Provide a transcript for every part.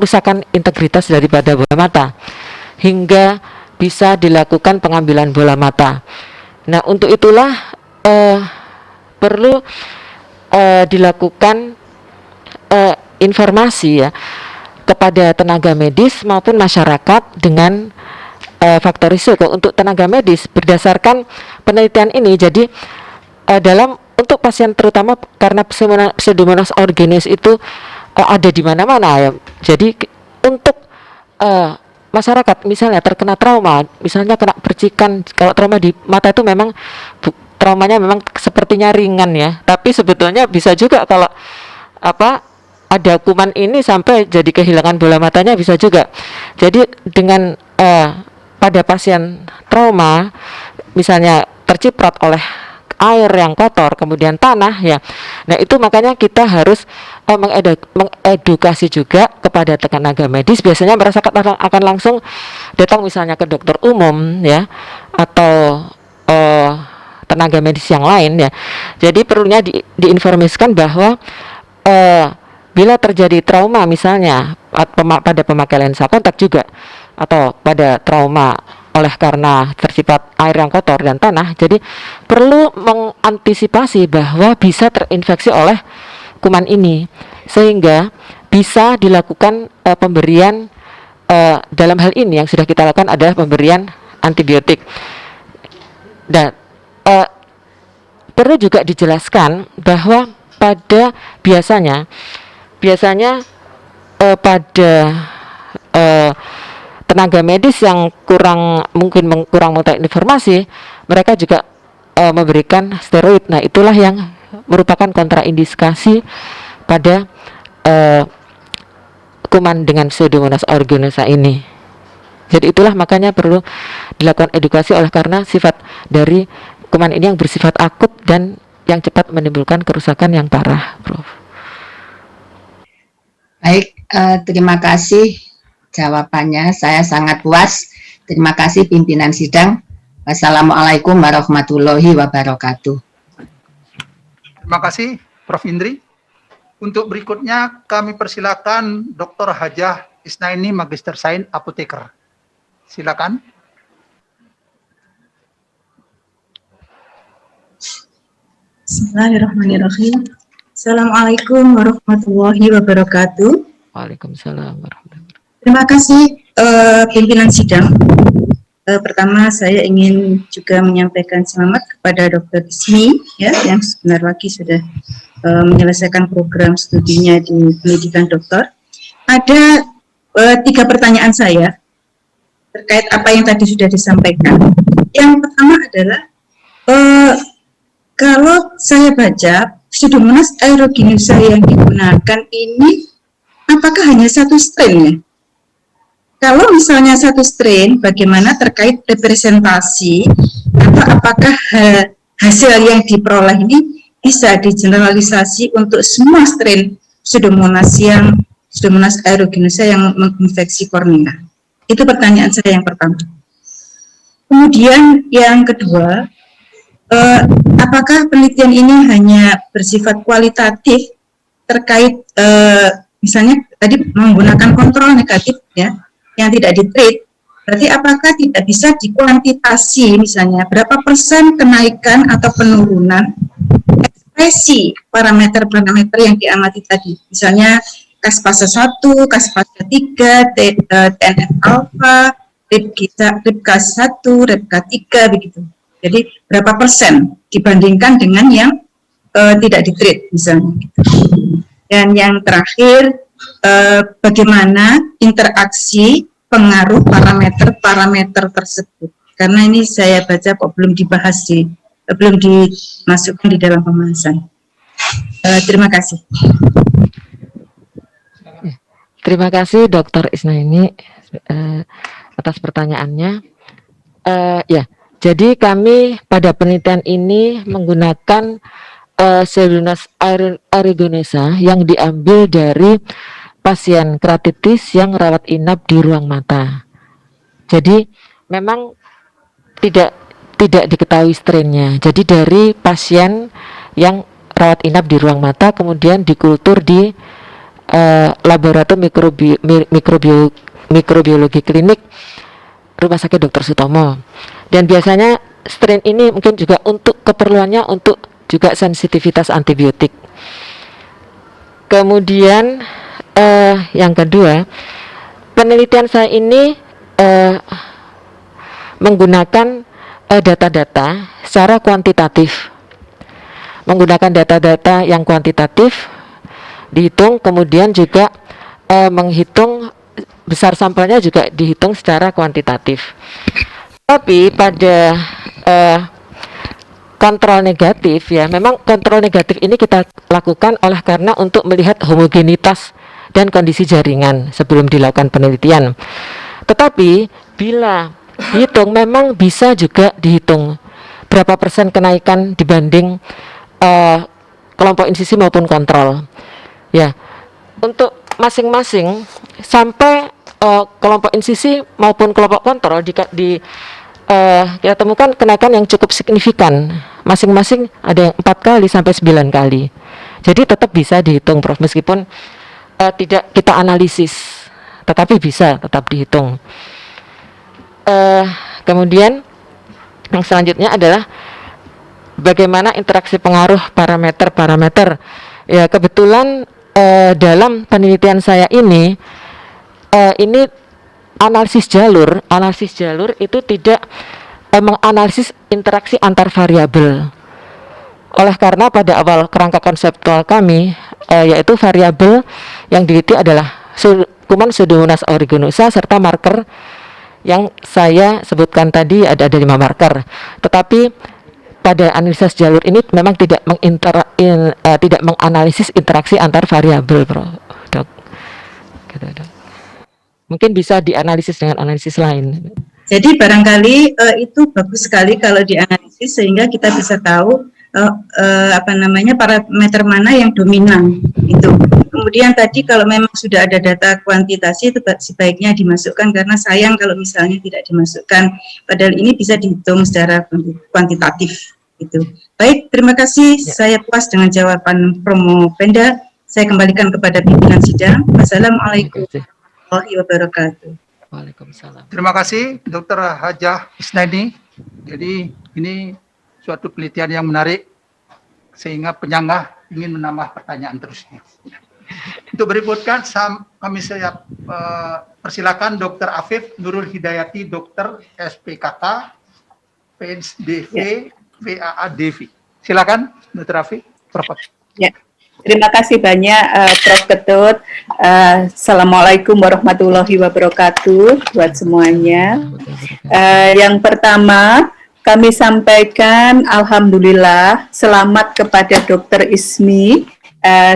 kerusakan integritas daripada bola mata hingga bisa dilakukan pengambilan bola mata. Nah, untuk itulah perlu dilakukan informasi ya kepada tenaga medis maupun masyarakat dengan faktor risiko. Untuk tenaga medis berdasarkan penelitian ini, jadi dalam untuk pasien terutama karena Pseudomonas aeruginosa itu ada di mana-mana ya. Jadi untuk masyarakat misalnya terkena trauma, misalnya kena percikan, kalau trauma di mata itu memang traumanya memang sepertinya ringan ya, tapi sebetulnya bisa juga kalau ada kuman ini sampai jadi kehilangan bola matanya bisa juga. Jadi dengan pada pasien trauma misalnya terciprat oleh air yang kotor kemudian tanah ya, nah itu makanya kita harus mengedukasi juga kepada tenaga medis. Biasanya masyarakat akan langsung datang misalnya ke dokter umum ya, atau tenaga medis yang lain ya. Jadi perlunya diinformasikan bahwa bila terjadi trauma misalnya pada pemakai lensa kontak juga, atau pada trauma oleh karena terciprat air yang kotor dan tanah, jadi perlu mengantisipasi bahwa bisa terinfeksi oleh kuman ini, sehingga bisa dilakukan pemberian dalam hal ini yang sudah kita lakukan adalah pemberian antibiotik. Dan perlu juga dijelaskan bahwa pada biasanya pada tenaga medis yang kurang mengetahui informasi, mereka juga memberikan steroid. Nah, itulah yang merupakan kontraindikasi pada kuman dengan Pseudomonas aeruginosa ini. Jadi itulah makanya perlu dilakukan edukasi oleh karena sifat dari kuman ini yang bersifat akut dan yang cepat menimbulkan kerusakan yang parah, Prof. Baik, terima kasih jawabannya. Saya sangat puas. Terima kasih pimpinan sidang. Wassalamualaikum warahmatullahi wabarakatuh. Terima kasih Prof. Indri. Untuk berikutnya kami persilakan Dr. Hajah Isnaini, Magister Sains Apoteker. Silakan. Bismillahirrahmanirrahim. Assalamualaikum warahmatullahi wabarakatuh. Waalaikumsalam warahmatullahi wabarakatuh. Terima kasih pimpinan sidang. Pertama saya ingin juga menyampaikan selamat kepada Dr. Ismi ya, yang sebentar lagi sudah menyelesaikan program studinya di pendidikan dokter. Ada 3 pertanyaan saya terkait apa yang tadi sudah disampaikan. Yang pertama adalah kalau saya baca Pseudomonas aeruginosa yang digunakan ini apakah hanya satu strain ya? Kalau misalnya satu strain, bagaimana terkait representasi atau apakah hasil yang diperoleh ini bisa digeneralisasi untuk semua strain Pseudomonas aeruginosa yang menginfeksi kornea? Itu pertanyaan saya yang pertama. Kemudian yang kedua, apakah penelitian ini hanya bersifat kualitatif terkait misalnya tadi menggunakan kontrol negatif ya, yang tidak di-treat, berarti apakah tidak bisa dikuantitasi misalnya berapa persen kenaikan atau penurunan ekspresi parameter-parameter yang diamati tadi, misalnya Caspase 1, Caspase 3, TNF-alpha, RIPK1, RIPK3 begitu. Jadi berapa persen dibandingkan dengan yang tidak di-treat misalnya. Dan yang terakhir, bagaimana interaksi pengaruh parameter-parameter tersebut. Karena ini saya baca kok belum dibahas belum dimasukkan di dalam pembahasan. Terima kasih. Terima kasih Dr. Isnaini atas pertanyaannya. Ya, jadi kami pada penelitian ini menggunakan Pseudomonas aeruginosa yang diambil dari pasien keratitis yang rawat inap di ruang mata. Jadi memang tidak diketahui strainnya. Jadi dari pasien yang rawat inap di ruang mata kemudian dikultur di Laboratorium Mikrobiologi Klinik Rumah Sakit Dr. Sutomo. Dan biasanya strain ini mungkin juga untuk keperluannya untuk juga sensitivitas antibiotik. Kemudian yang kedua, penelitian saya ini menggunakan data-data secara kuantitatif. Menggunakan data-data yang kuantitatif dihitung, kemudian juga menghitung besar sampelnya juga dihitung secara kuantitatif. Tapi pada kontrol negatif, ya memang kontrol negatif ini kita lakukan oleh karena untuk melihat homogenitas dan kondisi jaringan sebelum dilakukan penelitian. Tetapi bila dihitung memang bisa juga dihitung berapa persen kenaikan dibanding kelompok insisi maupun kontrol. Ya, untuk masing-masing sampai kelompok insisi maupun kelompok kontrol kita temukan kenaikan yang cukup signifikan. Masing-masing ada yang 4 kali sampai 9 kali. Jadi tetap bisa dihitung, Prof, meskipun tidak kita analisis, tetapi bisa tetap dihitung. Kemudian yang selanjutnya adalah bagaimana interaksi pengaruh parameter-parameter. Ya, kebetulan dalam penelitian saya ini analisis jalur itu tidak menganalisis interaksi antar variabel. Oleh karena pada awal kerangka konseptual kami yaitu variabel yang diliti adalah kuman Pseudomonas aeruginosa serta marker yang saya sebutkan tadi ada 5 marker. Tetapi pada analisis jalur ini memang tidak menganalisis interaksi antar variabel, Dok. Gitu, Dok. Mungkin bisa dianalisis dengan analisis lain. Jadi barangkali itu bagus sekali kalau dianalisis sehingga kita bisa tahu parameter mana yang dominan itu. Kemudian tadi kalau memang sudah ada data kuantitasi itu sebaiknya dimasukkan karena sayang kalau misalnya tidak dimasukkan. Padahal ini bisa dihitung secara kuantitatif itu. Baik, terima kasih. Ya. Saya puas dengan jawaban Promo Penda. Saya kembalikan kepada pimpinan sidang. Wassalamualaikum warahmatullahi wabarakatuh. Waalaikumsalam. Terima kasih Dr. Hajah Isnaini. Jadi ini suatu penelitian yang menarik sehingga penyangga ingin menambah pertanyaan terusnya. Untuk berikutnya kami siap persilakan Dr. Afif Nurul Hidayati, Dokter SPKK, PNSDV, VAADV. Silakan Dr. Afif. Prof. Ya. Terima kasih banyak Prof. Ketut. Assalamualaikum warahmatullahi wabarakatuh buat semuanya. Yang pertama kami sampaikan alhamdulillah selamat kepada Dr. Ismi,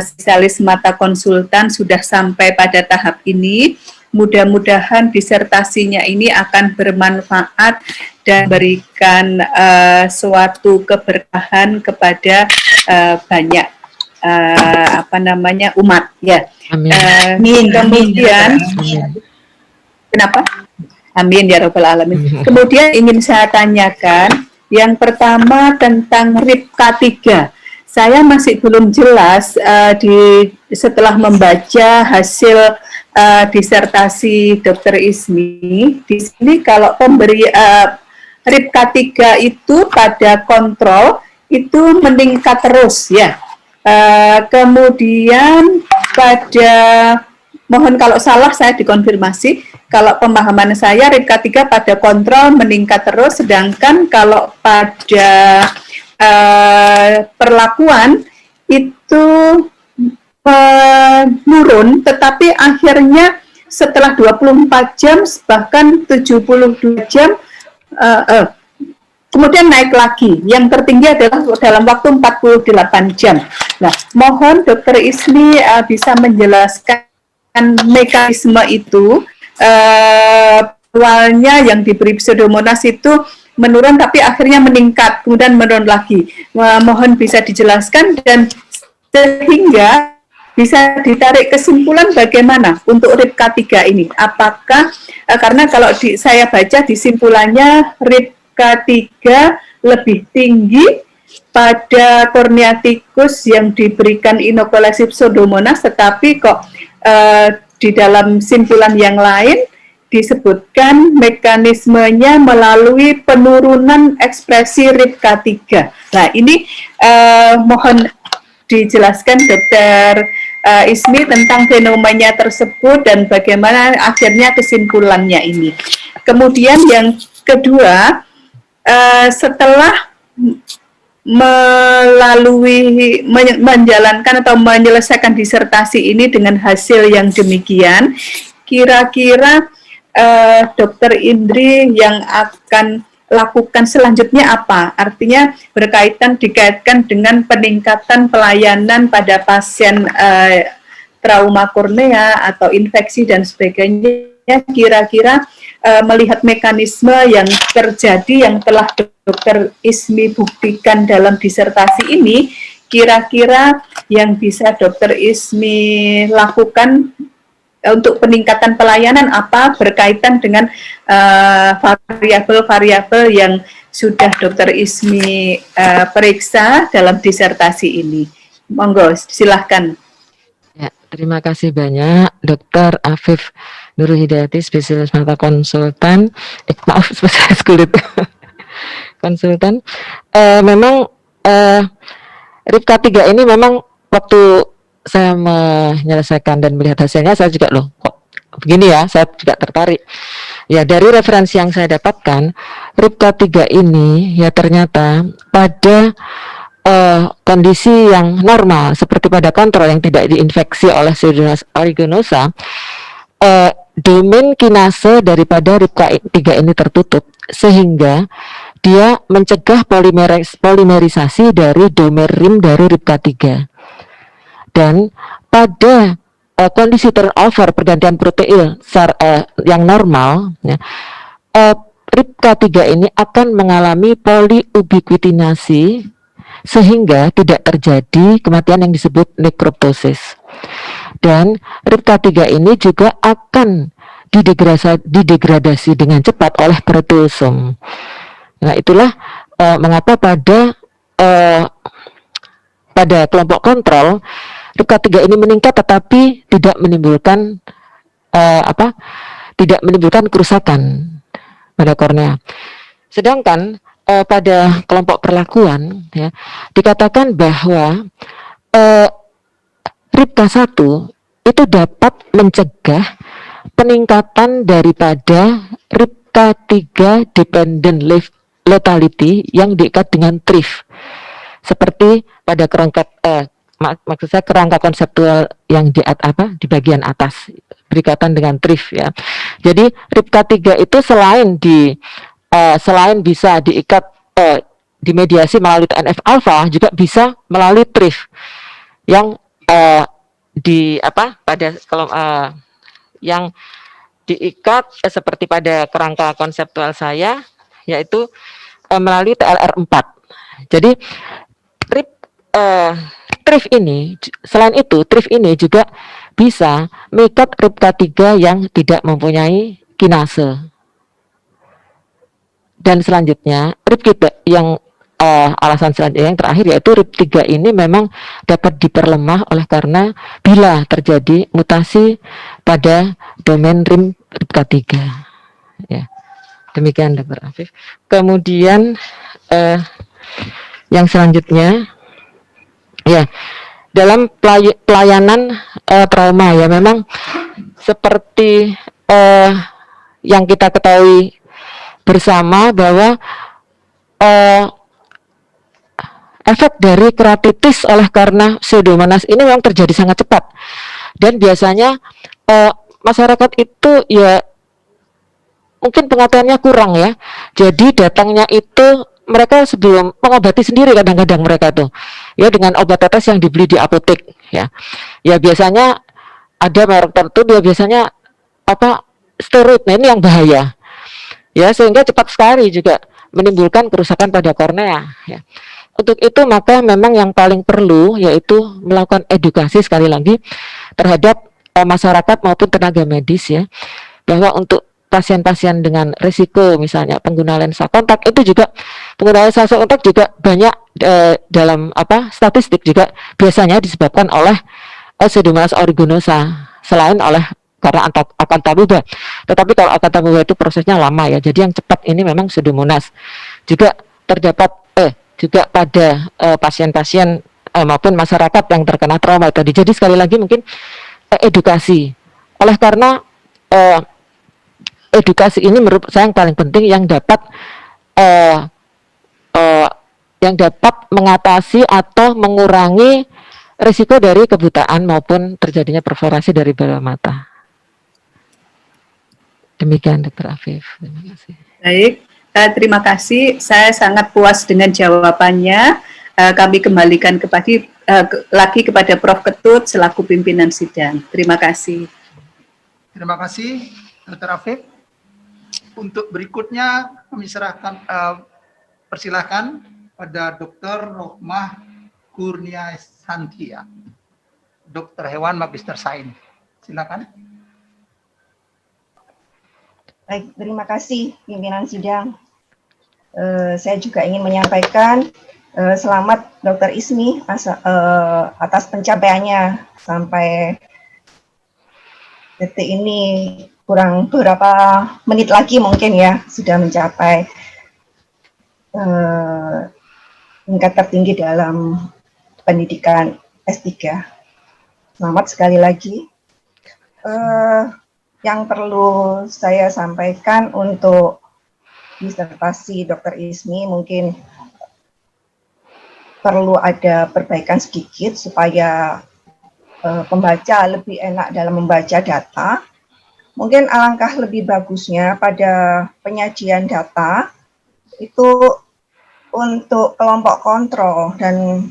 spesialis mata konsultan sudah sampai pada tahap ini. Mudah-mudahan disertasinya ini akan bermanfaat dan berikan suatu keberkahan kepada banyak umat ya. Amin. Kemudian kenapa? Amin ya rabbal alamin. Kemudian ingin saya tanyakan yang pertama tentang RIP K3. Saya masih belum jelas setelah membaca hasil disertasi Dr. Ismi. Di sini kalau pemberi RIP K3 itu pada kontrol itu meningkat terus ya. Kemudian pada mohon kalau salah saya dikonfirmasi. Kalau pemahaman saya RIP K3 pada kontrol meningkat terus, sedangkan kalau pada perlakuan itu menurun, tetapi akhirnya setelah 24 jam bahkan 72 jam kemudian naik lagi. Yang tertinggi adalah dalam waktu 48 jam. Nah, mohon Dr. Ismi bisa menjelaskan mekanisme itu. Awalnya yang diberi Pseudomonas itu menurun tapi akhirnya meningkat, kemudian menurun lagi. Mohon bisa dijelaskan dan sehingga bisa ditarik kesimpulan bagaimana untuk RIP K3 ini. Apakah karena kalau saya baca di simpulannya RIP K3 lebih tinggi pada kornea tikus yang diberikan inokulasi Pseudomonas, tetapi kok di dalam simpulan yang lain disebutkan mekanismenya melalui penurunan ekspresi RIPK3. Nah, ini mohon dijelaskan Dokter Ismi tentang fenomena tersebut dan bagaimana akhirnya kesimpulannya ini. Kemudian yang kedua, setelah menjalankan atau menyelesaikan disertasi ini dengan hasil yang demikian, kira-kira Dokter Indri yang akan lakukan selanjutnya apa? Artinya dikaitkan dengan peningkatan pelayanan pada pasien trauma kornea atau infeksi dan sebagainya, kira-kira melihat mekanisme yang terjadi yang telah Dokter Ismi buktikan dalam disertasi ini, kira-kira yang bisa Dokter Ismi lakukan untuk peningkatan pelayanan apa berkaitan dengan variabel-variabel yang sudah Dokter Ismi periksa dalam disertasi ini. Monggo, silahkan. Ya, terima kasih banyak Dokter Afif Nurul Hidayati, spesialis mata konsultan. Maaf, spesialis kulit konsultan. Memang RIPK3 ini memang waktu saya menyelesaikan dan melihat hasilnya, saya juga loh kok begini ya, saya juga tertarik. Ya, dari referensi yang saya dapatkan, RIPK3 ini ya ternyata pada kondisi yang normal seperti pada kontrol yang tidak diinfeksi oleh Pseudomonas aeruginosa, domain kinase daripada RIPK3 ini tertutup sehingga dia mencegah polimerisasi dari domain rim dari RIPK3. Dan pada kondisi turnover pergantian protein yang normal, ya, RIPK3 ini akan mengalami poliubiquitinasi sehingga tidak terjadi kematian yang disebut nekroptosis. Dan RIPK3 ini juga akan didegradasi dengan cepat oleh proteosom. Nah, itulah mengapa pada kelompok kontrol RIPK3 ini meningkat tetapi tidak menimbulkan tidak menimbulkan kerusakan pada kornea. Sedangkan pada kelompok perlakuan ya, dikatakan bahwa RIPK1 itu dapat mencegah peningkatan daripada RIPK3 dependent lethality yang diikat dengan TRIF. Seperti pada kerangka maksud saya kerangka konseptual yang di bagian atas berikatan dengan TRIF ya. Jadi RIPK3 itu selain bisa diikat dimediasi melalui TNF alpha, juga bisa melalui TRIF yang yang diikat seperti pada kerangka konseptual saya, yaitu melalui TLR4. Jadi TRIF ini, selain itu TRIF ini juga bisa mengikat RIPK3 yang tidak mempunyai kinase. Dan selanjutnya RIP3 yang alasan selanjutnya yang terakhir yaitu RIP3 ini memang dapat diperlemah oleh karena bila terjadi mutasi pada domain rim RIPK3. Ya. Demikian Dr. Afif. Kemudian yang selanjutnya ya, dalam pelayanan trauma ya, memang seperti yang kita ketahui bersama bahwa efek dari keratitis oleh karena Pseudomonas ini memang terjadi sangat cepat, dan biasanya masyarakat itu ya mungkin pengetahuannya kurang ya, jadi datangnya itu mereka sebelum mengobati sendiri kadang-kadang mereka tuh ya dengan obat tetes yang dibeli di apotek ya biasanya ada merek tertentu, dia biasanya steroid. Nah, ini yang bahaya ya, sehingga cepat sekali juga menimbulkan kerusakan pada kornea ya. Untuk itu maka memang yang paling perlu yaitu melakukan edukasi sekali lagi terhadap masyarakat maupun tenaga medis ya, bahwa untuk pasien-pasien dengan risiko misalnya pengguna lensa kontak itu juga, pengguna lensa kontak juga banyak dalam statistik juga biasanya disebabkan oleh Pseudomonas aeruginosa selain oleh karena Acanthamoeba. Tetapi kalau Acanthamoeba itu prosesnya lama ya. Jadi yang cepat ini memang Pseudomonas. Juga terdapat juga pada pasien-pasien maupun masyarakat yang terkena trauma tadi. Jadi sekali lagi mungkin edukasi. Oleh karena edukasi ini menurut saya yang paling penting yang dapat mengatasi atau mengurangi risiko dari kebutaan maupun terjadinya perforasi dari bola mata. Demikian Dr. Afif. Terima kasih. Baik, terima kasih. Saya sangat puas dengan jawabannya. Kami kembalikan lagi kepada Prof. Ketut selaku pimpinan sidang. Terima kasih. Terima kasih, Dr. Afif. Untuk berikutnya kami persilahkan pada Dr. Rohmah Kurnia Santia, Dokter Hewan Magister Sains. Silakan. Baik, terima kasih pimpinan sidang. Saya juga ingin menyampaikan selamat Dr. Ismi atas pencapaiannya sampai detik ini, kurang beberapa menit lagi mungkin ya sudah mencapai tingkat tertinggi dalam pendidikan S3. Selamat sekali lagi. Yang perlu saya sampaikan untuk disertasi Dr. Ismi mungkin perlu ada perbaikan sedikit supaya pembaca lebih enak dalam membaca data. Mungkin alangkah lebih bagusnya pada penyajian data itu untuk kelompok kontrol, dan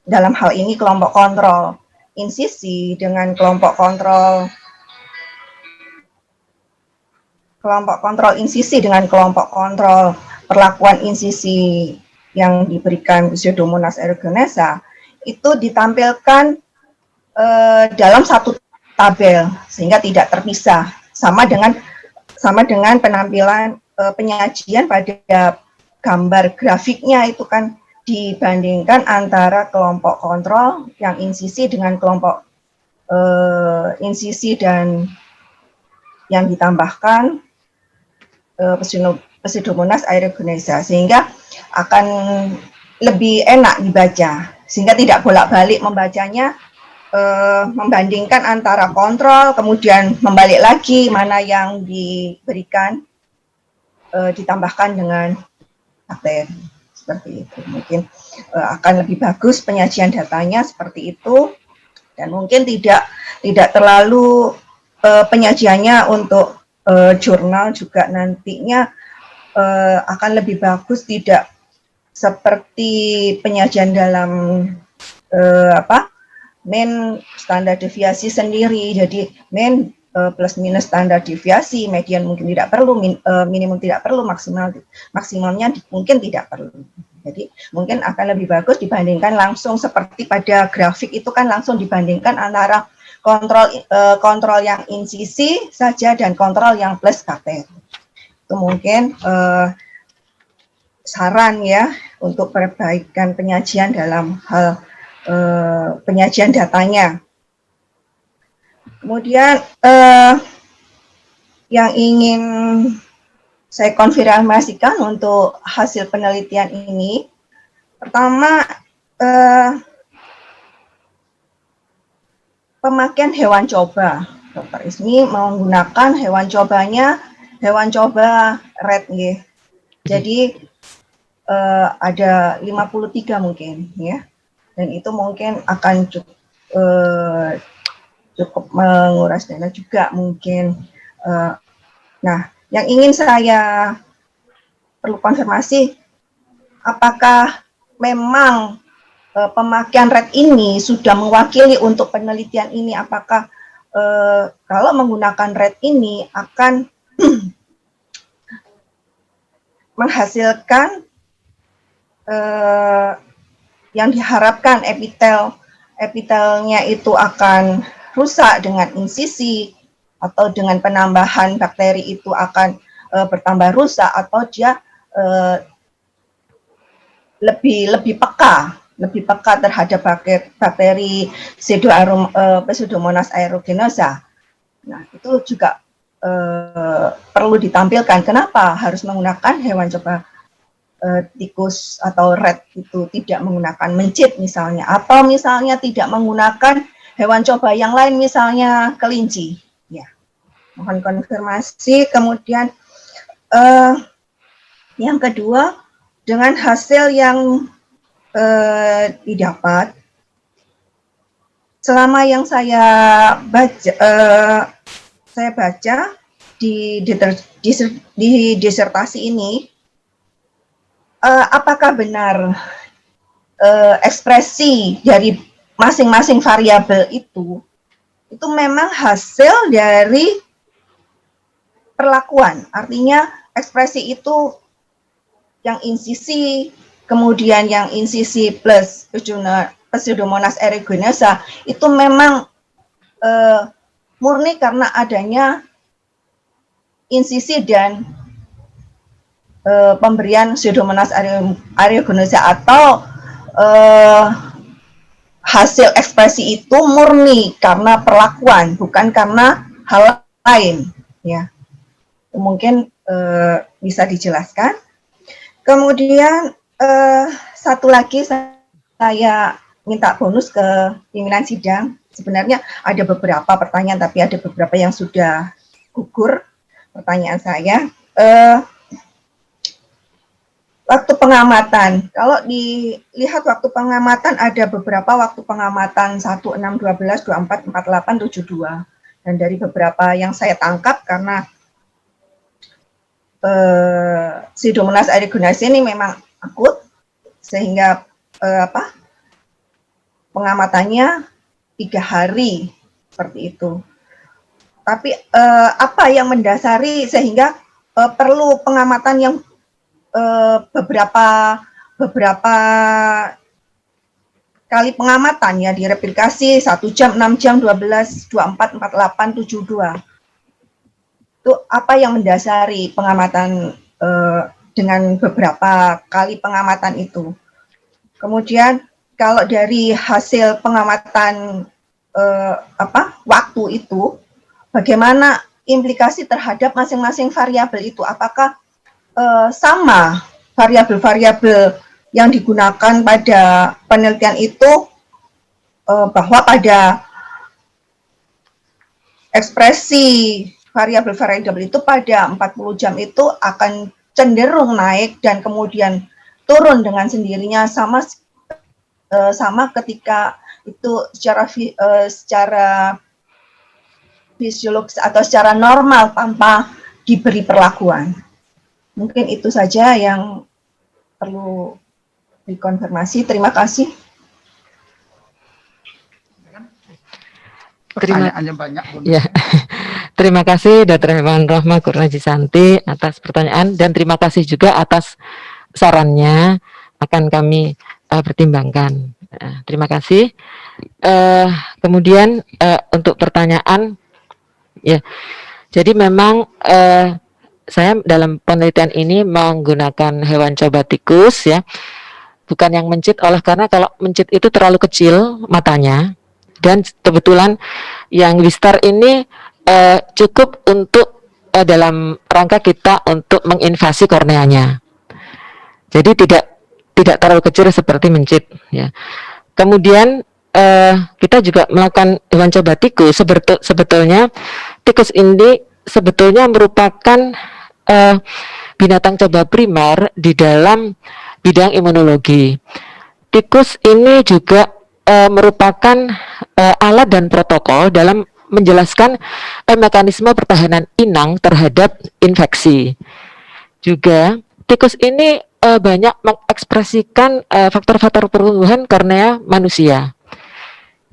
dalam hal ini kelompok kontrol insisi dengan kelompok kontrol insisi dengan kelompok kontrol perlakuan insisi yang diberikan Pseudomonas aeruginosa itu ditampilkan dalam satu tabel sehingga tidak terpisah, sama dengan penampilan penyajian pada gambar grafiknya itu kan dibandingkan antara kelompok kontrol yang insisi dengan kelompok insisi dan yang ditambahkan Pseudomonas aeruginosa, sehingga akan lebih enak dibaca, sehingga tidak bolak-balik membacanya, membandingkan antara kontrol kemudian membalik lagi mana yang diberikan ditambahkan dengan bakteri, seperti itu. Mungkin akan lebih bagus penyajian datanya seperti itu, dan mungkin tidak terlalu penyajiannya untuk jurnal juga nantinya akan lebih bagus, tidak seperti penyajian dalam mean standar deviasi sendiri. Jadi mean plus minus standar deviasi, median mungkin tidak perlu, minimum tidak perlu, maksimalnya mungkin tidak perlu. Jadi mungkin akan lebih bagus dibandingkan langsung seperti pada grafik itu kan langsung dibandingkan antara kontrol yang insisi saja dan kontrol yang plus bakteri. Itu mungkin saran ya untuk perbaikan penyajian dalam hal penyajian datanya. Kemudian yang ingin saya konfirmasikan untuk hasil penelitian ini, pertama pemakaian hewan coba. Dr. Ismi menggunakan hewan coba red nggih. Jadi ada 53 mungkin ya. Dan itu mungkin akan cukup menguras dana juga mungkin. Nah, yang ingin saya perlu konfirmasi, apakah memang pemakaian red ini sudah mewakili untuk penelitian ini? Apakah kalau menggunakan red ini akan menghasilkan yang diharapkan epitelnya itu akan rusak dengan insisi, atau dengan penambahan bakteri itu akan bertambah rusak, atau dia lebih peka terhadap bakteri Pseudomonas aeruginosa. Nah, itu juga perlu ditampilkan. Kenapa harus menggunakan hewan coba tikus atau rat itu, tidak menggunakan mencit misalnya, atau misalnya tidak menggunakan hewan coba yang lain, misalnya kelinci. Ya, mohon konfirmasi. Kemudian yang kedua, dengan hasil yang didapat, selama yang saya baca di disertasi ini, apakah benar ekspresi dari masing-masing variabel itu memang hasil dari perlakuan. Artinya ekspresi itu yang insisi, kemudian yang insisi plus Pseudomonas aeruginosa itu memang murni karena adanya insisi dan pemberian Pseudomonas aeruginosa, atau hasil ekspresi itu murni karena perlakuan, bukan karena hal lain, ya. Mungkin bisa dijelaskan. Kemudian satu lagi, saya minta bonus ke pimpinan sidang. Sebenarnya ada beberapa pertanyaan, tapi ada beberapa yang sudah gugur pertanyaan saya. Waktu pengamatan, kalau dilihat waktu pengamatan, ada beberapa waktu pengamatan 1, 6, 12, 24, 48, 72. Dan dari beberapa yang saya tangkap, karena Pseudomonas aeruginosa ini memang akut, sehingga pengamatannya 3 hari, seperti itu. Tapi apa yang mendasari sehingga perlu pengamatan yang beberapa kali pengamatan, ya, direplikasi 1 jam, 6 jam, 12, 24, 48, 72. Itu apa yang mendasari pengamatan dengan beberapa kali pengamatan itu. Kemudian kalau dari hasil pengamatan waktu itu, bagaimana implikasi terhadap masing-masing variabel itu? Apakah sama variabel-variabel yang digunakan pada penelitian itu, bahwa pada ekspresi variabel-variabel itu pada 40 jam itu akan cenderung naik dan kemudian turun dengan sendirinya, sama ketika itu secara fisiologis atau secara normal tanpa diberi perlakuan. Mungkin itu saja yang perlu dikonfirmasi. Terima kasih. Pertanyaannya banyak. Ya. Terima kasih Dr. Hewan Rohmah Kurniajisanti atas pertanyaan, dan terima kasih juga atas sarannya, akan kami pertimbangkan. Terima kasih. Kemudian untuk pertanyaan, ya, jadi memang saya dalam penelitian ini menggunakan hewan coba tikus, ya, bukan yang mencit, karena kalau mencit itu terlalu kecil matanya, dan kebetulan yang Wistar ini cukup untuk dalam rangka kita untuk menginvasi korneanya. Jadi tidak terlalu kecil seperti mencit, ya. Kemudian kita juga melakukan hewan coba tikus. Sebetulnya tikus ini sebetulnya merupakan binatang coba primer di dalam bidang imunologi. Tikus ini juga merupakan alat dan protokol dalam menjelaskan mekanisme pertahanan inang terhadap infeksi. Juga tikus ini banyak mengekspresikan faktor-faktor pertumbuhan kornea manusia.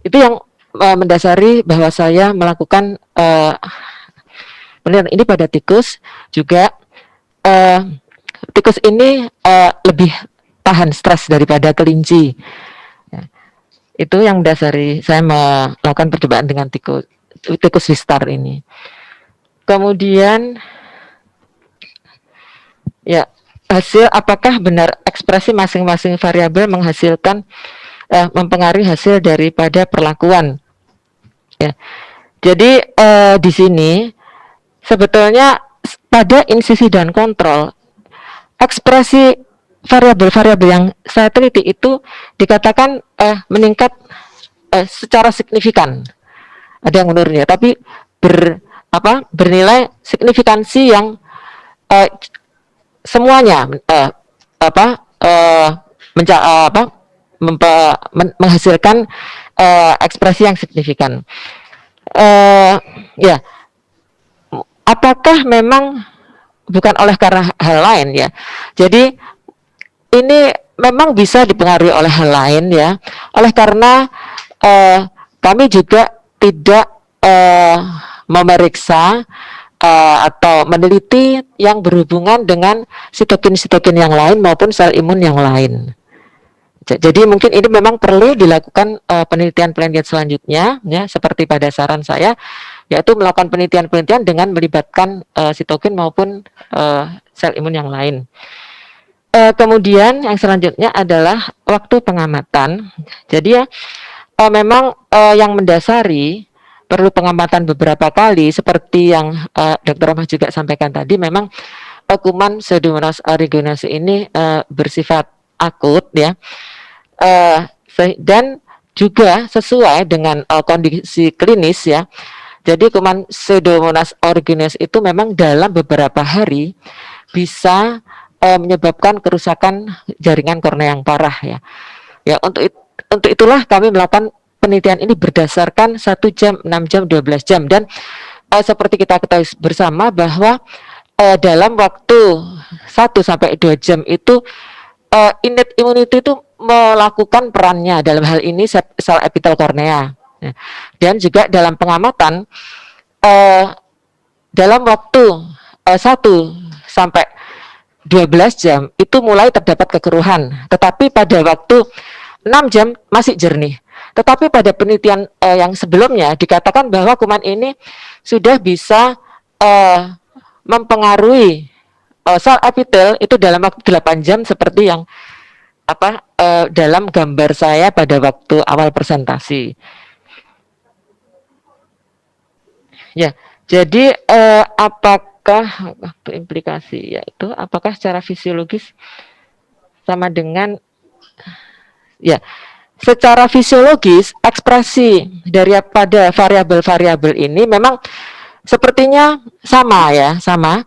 Itu yang mendasari bahwa saya melakukan penelitian ini pada tikus. Juga tikus ini lebih tahan stres daripada kelinci. Ya. Itu yang mendasari saya melakukan percobaan dengan tikus Wistar ini. Kemudian, ya, hasil apakah benar ekspresi masing-masing variabel menghasilkan mempengaruhi hasil daripada perlakuan. Ya. Jadi di sini sebetulnya pada insisi dan kontrol ekspresi variabel-variabel yang saya teliti itu dikatakan meningkat secara signifikan. Ada yang menurun ya, tapi bernilai signifikansi yang semuanya menghasilkan ekspresi yang signifikan. Ya, apakah memang bukan oleh karena hal lain ya? Jadi ini memang bisa dipengaruhi oleh hal lain ya, oleh karena kami juga tidak memeriksa atau meneliti yang berhubungan dengan sitokin-sitokin yang lain maupun sel imun yang lain. Jadi mungkin ini memang perlu dilakukan penelitian-penelitian selanjutnya, ya, seperti pada saran saya, yaitu melakukan penelitian-penelitian dengan melibatkan sitokin maupun sel imun yang lain. Kemudian yang selanjutnya adalah waktu pengamatan. Jadi ya memang yang mendasari perlu pengamatan beberapa kali, seperti yang Dr. Rahmat juga sampaikan tadi. Memang kuman Pseudomonas aeruginosa ini bersifat akut ya, dan juga sesuai dengan kondisi klinis ya. Jadi kuman Pseudomonas aeruginosa itu memang dalam beberapa hari bisa menyebabkan kerusakan jaringan kornea yang parah ya. Ya, untuk itulah kami melakukan penelitian ini berdasarkan 1 jam, 6 jam, 12 jam, dan seperti kita ketahui bersama bahwa dalam waktu 1 sampai 2 jam itu innate immunity itu melakukan perannya, dalam hal ini sel epitel kornea. Dan juga dalam pengamatan dalam waktu 1 sampai 12 jam itu mulai terdapat kekeruhan, tetapi pada waktu 6 jam masih jernih. Tetapi pada penelitian yang sebelumnya dikatakan bahwa kuman ini sudah bisa mempengaruhi sel epitel itu dalam waktu 8 jam, seperti yang dalam gambar saya pada waktu awal presentasi. Ya, jadi apakah waktu implikasi, yaitu apakah secara fisiologis sama dengan ya, secara fisiologis ekspresi daripada variabel-variabel ini memang sepertinya sama ya, sama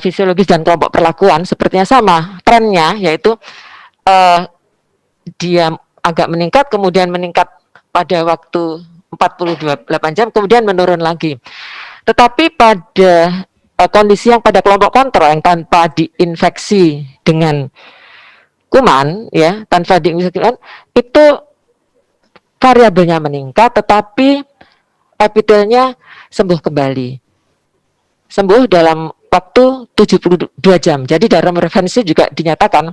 fisiologis dan kelompok perlakuan sepertinya sama trennya, yaitu dia agak meningkat, kemudian meningkat pada waktu 48 jam, kemudian menurun lagi. Tetapi pada kondisi yang pada kelompok kontrol yang tanpa diinfeksi dengan kuman ya, tanpa diinfeksi kuman, itu variabelnya meningkat, tetapi epitelnya sembuh kembali, sembuh dalam waktu 72 jam. Jadi dalam referensi juga dinyatakan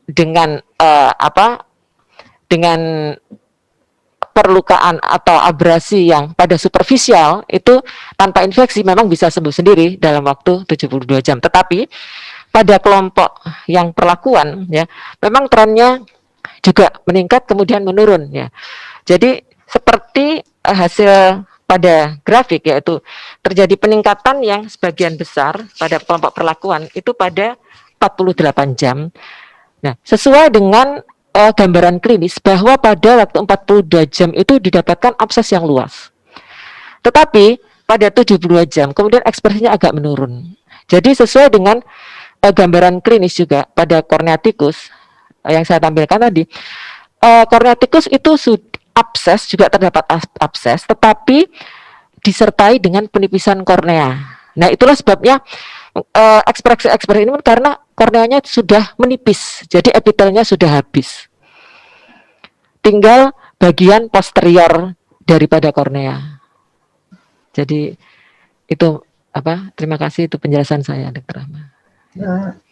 dengan dengan perlukaan atau abrasi yang pada superficial itu tanpa infeksi memang bisa sembuh sendiri dalam waktu 72 jam. Tetapi pada kelompok yang perlakuan ya, memang trennya juga meningkat kemudian menurun ya. Jadi seperti hasil pada grafik, yaitu terjadi peningkatan yang sebagian besar pada kelompok perlakuan itu pada 48 jam. Nah, sesuai dengan gambaran klinis bahwa pada waktu 42 jam itu didapatkan abses yang luas. Tetapi pada 72 jam kemudian ekspresinya agak menurun. Jadi sesuai dengan gambaran klinis juga pada kornea tikus yang saya tampilkan tadi, kornea tikus itu abses, juga terdapat abses, tetapi disertai dengan penipisan kornea. Nah, itulah sebabnya ekspresi ini karena korneanya sudah menipis, jadi epitelnya sudah habis. Tinggal bagian posterior daripada kornea. Jadi itu terima kasih, itu penjelasan saya, Dr. Rahma.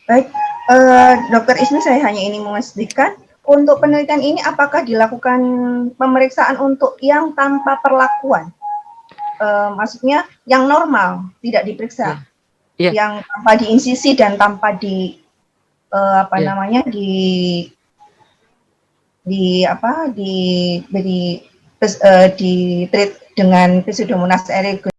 Baik, Dr. Ismi, saya hanya ingin memastikan untuk penelitian ini apakah dilakukan pemeriksaan untuk yang tanpa perlakuan? Maksudnya yang normal tidak diperiksa? Iya. yang tanpa diinsisi dan tanpa di apa Iya. namanya diberi di treat dengan Pseudomonas aeruginosa